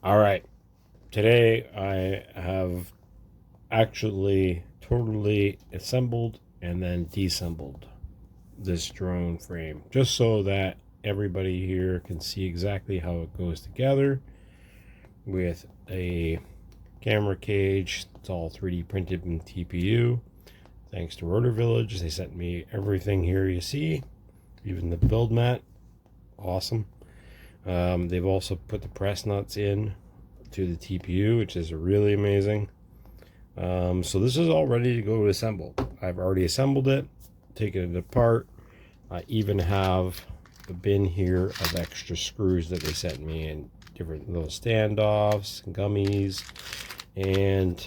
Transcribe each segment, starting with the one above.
All right, today I have actually totally assembled and then deassembled this drone frame just so that everybody here can see exactly how it goes together with a camera cage. It's all 3D printed in TPU. Thanks to Rotor Village, they sent me everything here you see, even the build mat. Awesome. They've also put the press nuts in to the TPU, which is really amazing. So this is all ready to go to assemble. I've already assembled it, taken it apart. I even have a bin here of extra screws that they sent me in different little standoffs, gummies, and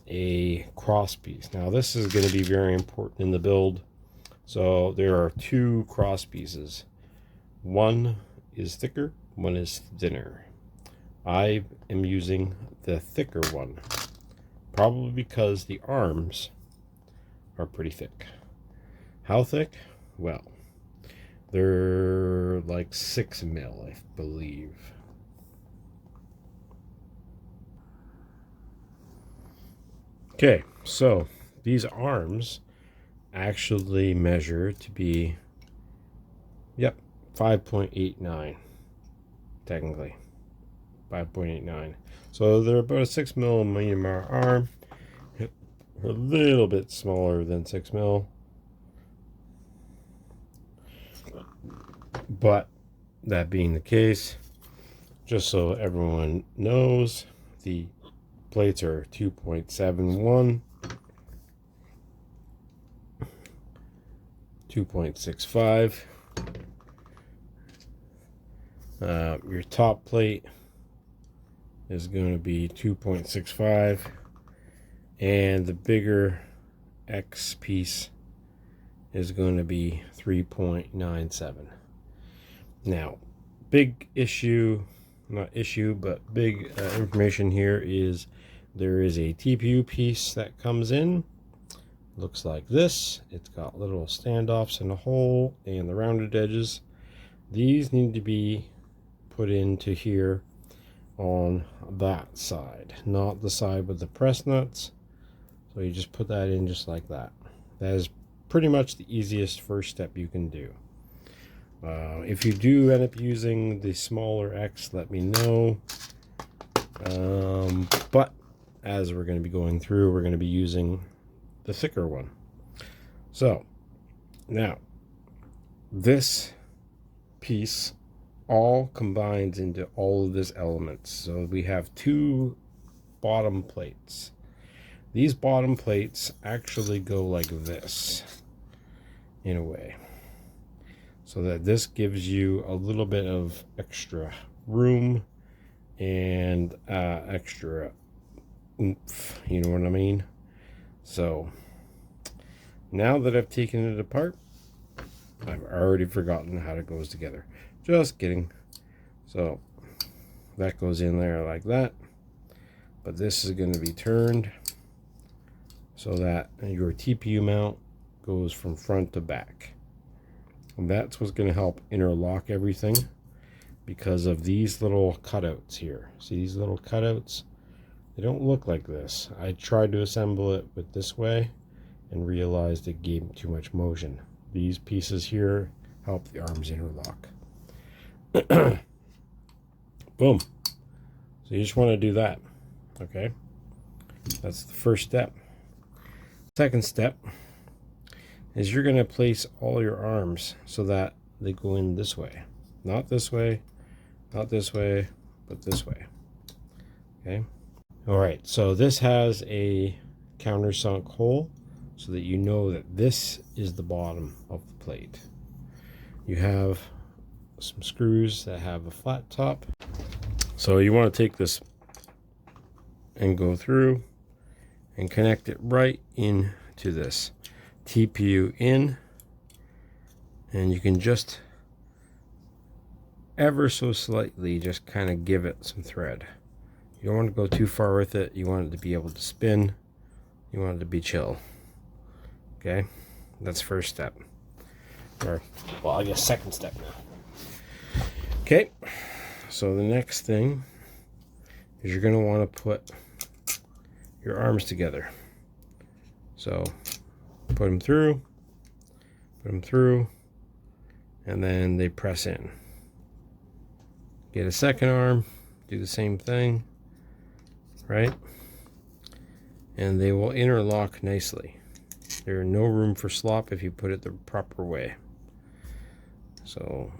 a cross piece. Now this is going to be very important in the build. So there are two cross pieces. One is thicker, one is thinner. I am using the thicker one, probably because the arms are pretty thick. How thick? Well, they're like 6 mil, I believe. Okay, so these arms actually measure to be, yep, 5.89, technically. 5.89. So they're about a 6 millimeter arm, a little bit smaller than 6 mil. But that being the case, just so everyone knows, the plates are 2.71, 2.65. Your top plate is going to be 2.65, and the bigger X piece is going to be 3.97. Now, big issue, not issue, but big information here is there is a TPU piece that comes in. Looks like this. It's got little standoffs in the hole and the rounded edges. These need to be put into here on that side, not the side with the press nuts. So you just put that in just like that. That is pretty much the easiest first step you can do. If you do end up using the smaller X, let me know. But as we're going to be going through, we're going to be using the thicker one. So now this piece all combines into all of this elements. So we have two bottom plates. These bottom plates actually go like this in a way, so that this gives you a little bit of extra room and extra oomph, you know what I mean? So now that I've taken it apart, I've already forgotten how it goes together. Just kidding. So that goes in there like that, but this is going to be turned so that your TPU mount goes from front to back. And that's what's going to help interlock everything because of these little cutouts here. See these little cutouts? They don't look like this. I tried to assemble it with this way and realized it gave too much motion. These pieces here help the arms interlock. Boom. So you just want to do that. Okay. That's the first step. Second step is you're going to place all your arms so that they go in this way. Not this way, not this way, but this way. Okay. All right. So this has a countersunk hole so that you know that this is the bottom of the plate. You have some screws that have a flat top. So you want to take this and go through and connect it right into this TPU in, and you can just ever so slightly just kind of give it some thread. You don't want to go too far with it. You want it to be able to spin. You want it to be chill. Okay, that's first step. Or, well, I guess second step now. Okay, so the next thing is you're going to want to put your arms together. So put them through, and then they press in. Get a second arm, do the same thing, right? And they will interlock nicely. There's no room for slop if you put it the proper way. So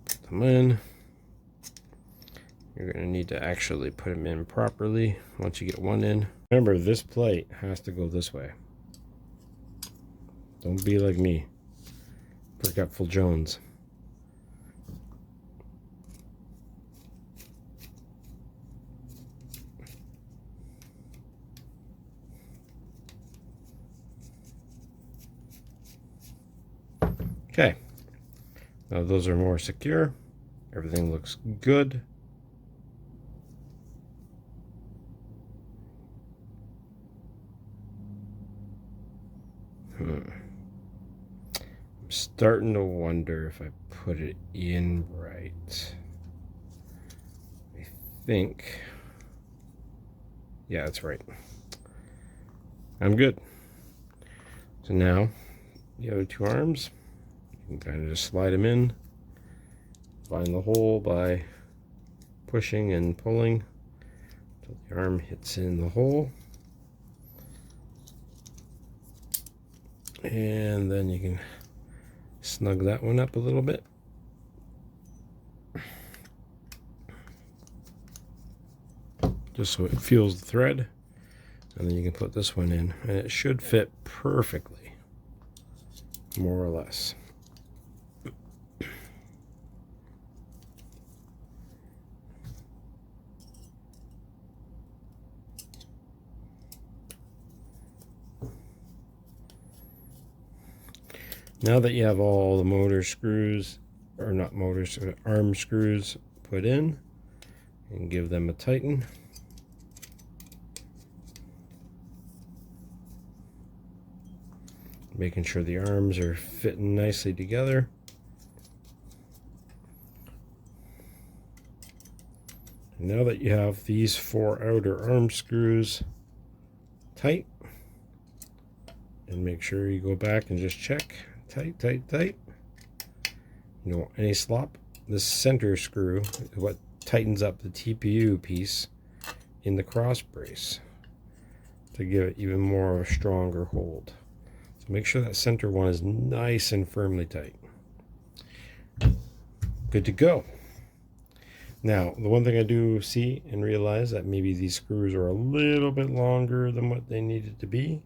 put them in. You're going to need to actually put them in properly once you get one in. Remember, this plate has to go this way. Don't be like me, Forgetful Jones. Okay, now those are more secure. Everything looks good. I'm starting to wonder if I put it in right. I think, yeah, that's right. I'm good. So now the other two arms, you can kind of just slide them in, find the hole by pushing and pulling until the arm hits in the hole. And then you can snug that one up a little bit. Just so it feels the thread. And then you can put this one in, and it should fit perfectly, more or less. Now that you have all the motor screws, or not motors, arm screws put in, and give them a tighten. Making sure the arms are fitting nicely together. And now that you have these 4 outer arm screws tight, and make sure you go back and just check. Tight, tight, tight. You don't want any slop. This center screw is what tightens up the TPU piece in the cross brace to give it even more of a stronger hold. So make sure that center one is nice and firmly tight. Good to go. Now, the one thing I do see and realize that maybe these screws are a little bit longer than what they needed to be,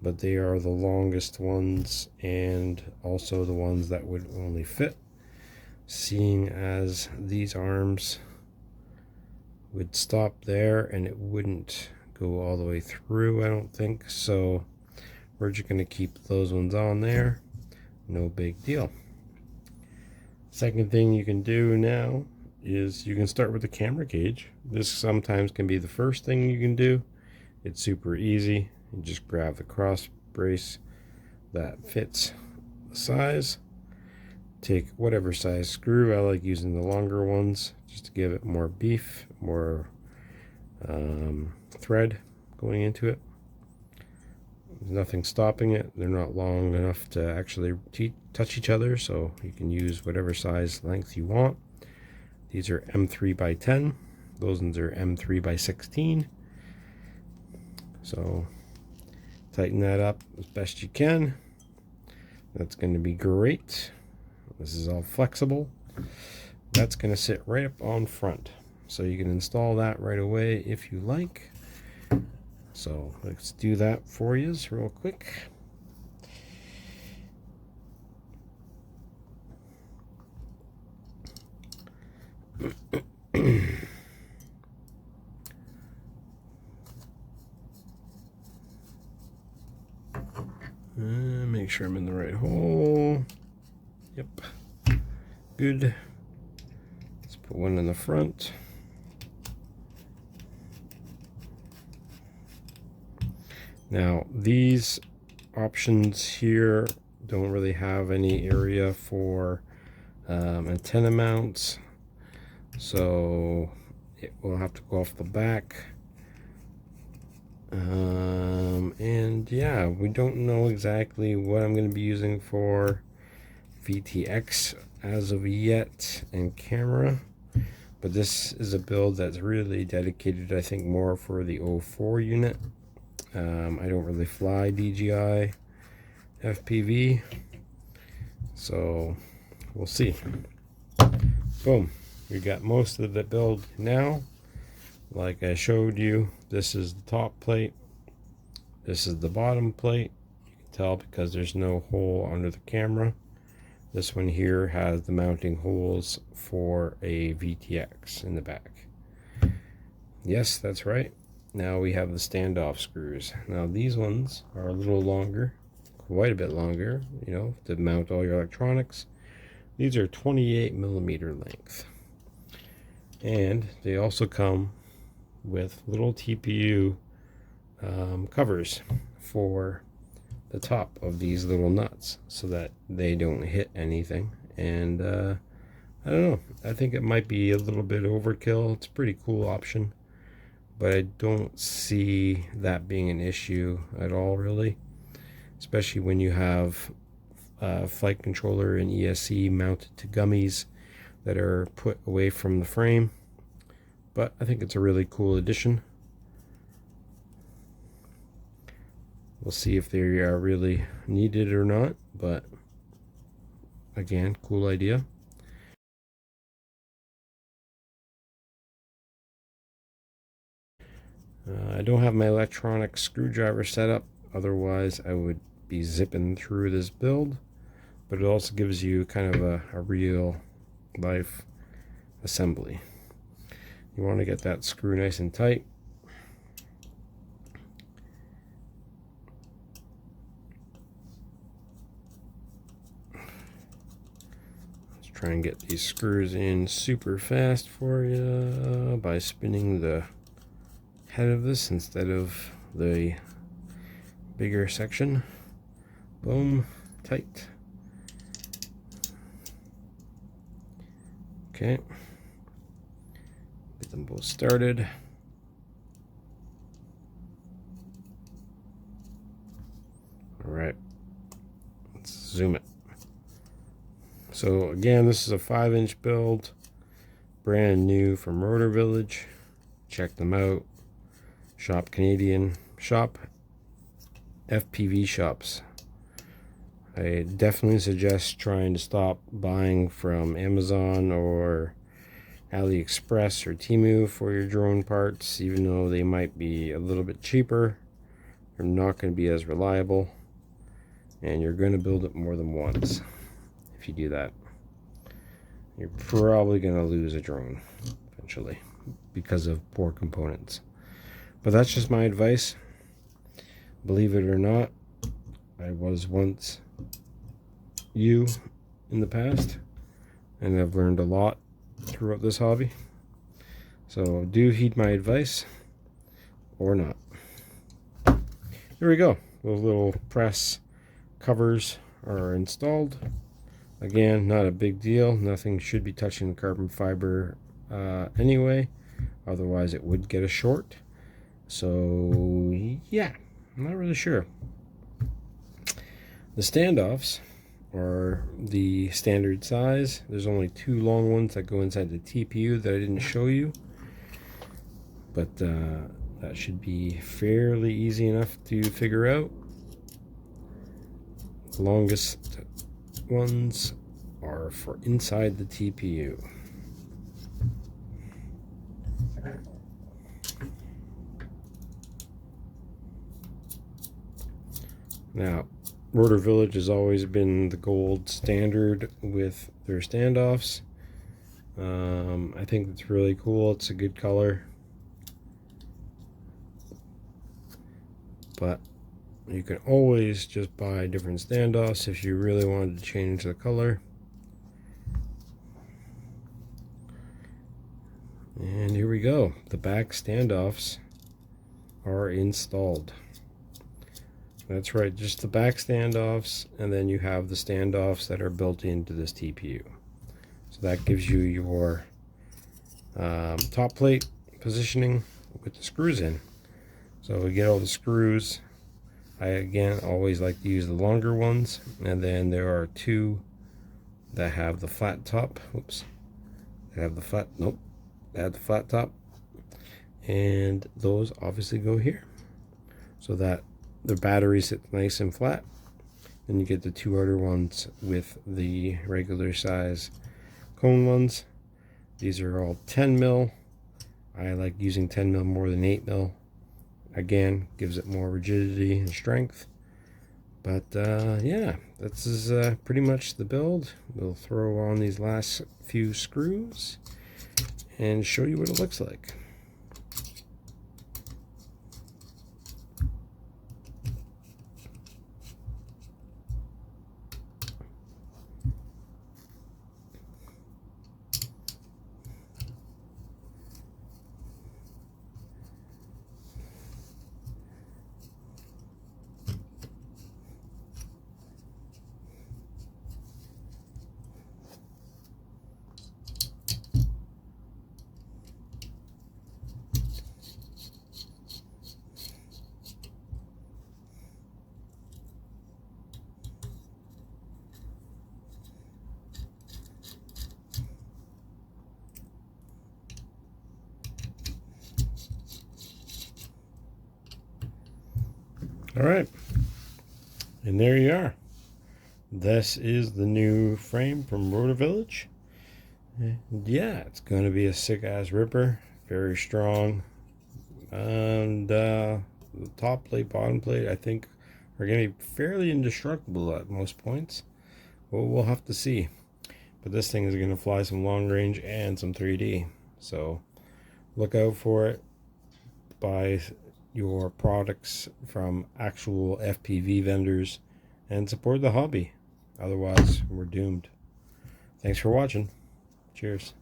but they are the longest ones and also the ones that would only fit, seeing as these arms would stop there and it wouldn't go all the way through, I don't think. So we're just going to keep those ones on there. No big deal. Second thing you can do now is you can start with the camera cage. This sometimes can be the first thing you can do. It's super easy. You just grab the cross brace that fits the size. Take whatever size screw. I like using the longer ones just to give it more beef, more thread going into it. There's nothing stopping it. They're not long enough to actually touch each other, so you can use whatever size length you want. These are M3 by 10. Those ones are M3 by 16. So tighten that up as best you can. That's going to be great. This is all flexible. That's going to sit right up on front. So you can install that right away if you like. So let's do that for you real quick. Make sure I'm in the right hole. Yep. Good. Let's put one in the front. Now, these options here don't really have any area for antenna mounts, so it will have have to go off the back. And yeah, we don't know exactly what I'm going to be using for VTX as of yet in camera, but this is a build that's really dedicated, I think, more for the 04 unit. I don't really fly DJI FPV, so we'll see. Boom, we got most of the build now. Like I showed you, this is the top plate, this is the bottom plate. You can tell because there's no hole under the camera. This one here has the mounting holes for a VTX in the back. Yes, that's right. Now we have the standoff screws. Now these ones are a little longer, quite a bit longer, you know, to mount all your electronics. These are 28mm length. And they also come with little TPU covers for the top of these little nuts so that they don't hit anything. And I don't know, I think it might be a little bit overkill. It's a pretty cool option, but I don't see that being an issue at all, really, especially when you have flight controller and ESC mounted to gummies that are put away from the frame. But I think it's a really cool addition. We'll see if they are really needed or not, but again, cool idea. I don't have my electronic screwdriver set up, otherwise I would be zipping through this build, but it also gives you kind of a real life assembly. You want to get that screw nice and tight. Let's try and get these screws in super fast for you by spinning the head of this instead of the bigger section. Boom, tight. Okay. Get them both started. All right, let's zoom it. So again, this is a 5-inch build, brand new from Rotor Village. Check them out. Shop Canadian, shop FPV shops. I definitely suggest trying to stop buying from Amazon or AliExpress or Temu for your drone parts, even though they might be a little bit cheaper. They're not going to be as reliable, and you're going to build it more than once. If you do that, you're probably going to lose a drone eventually because of poor components. But that's just my advice. Believe it or not, I was once you in the past, and I've learned a lot throughout this hobby. So do heed my advice or not. There we go. Those little press covers are installed. Again, not a big deal. Nothing should be touching the carbon fiber anyway. Otherwise it would get a short. So yeah, I'm not really sure. The standoffs are the standard size. There's only 2 long ones that go inside the TPU that I didn't show you, but that should be fairly easy enough to figure out. The longest ones are for inside the TPU. Now, Rotor Village has always been the gold standard with their standoffs. I think it's really cool. It's a good color. But you can always just buy different standoffs if you really wanted to change the color. And here we go. The back standoffs are installed. That's right, just the back standoffs, and then you have the standoffs that are built into this TPU. So that gives you your top plate, positioning with the screws in. So we get all the screws. I again always like to use the longer ones, and then there are two that have the flat top. Oops, they have the flat. Nope, they have the flat top, and those obviously go here, so that the battery sits nice and flat. Then you get the two other ones with the regular size cone ones. These are all 10 mil. I like using 10 mil more than 8 mil. Again, gives it more rigidity and strength. But yeah, this is pretty much the build. We'll throw on these last few screws and show you what it looks like. All right, and there you are. This is the new frame from Rotor Village. Yeah, it's going to be a sick ass ripper, very strong, and the top plate, bottom plate, I think are going to be fairly indestructible at most points. Well, we'll have to see. But this thing is going to fly some long range and some 3D, so look out for it. Buy your products from actual FPV vendors and support the hobby. Otherwise, we're doomed. Thanks for watching. Cheers.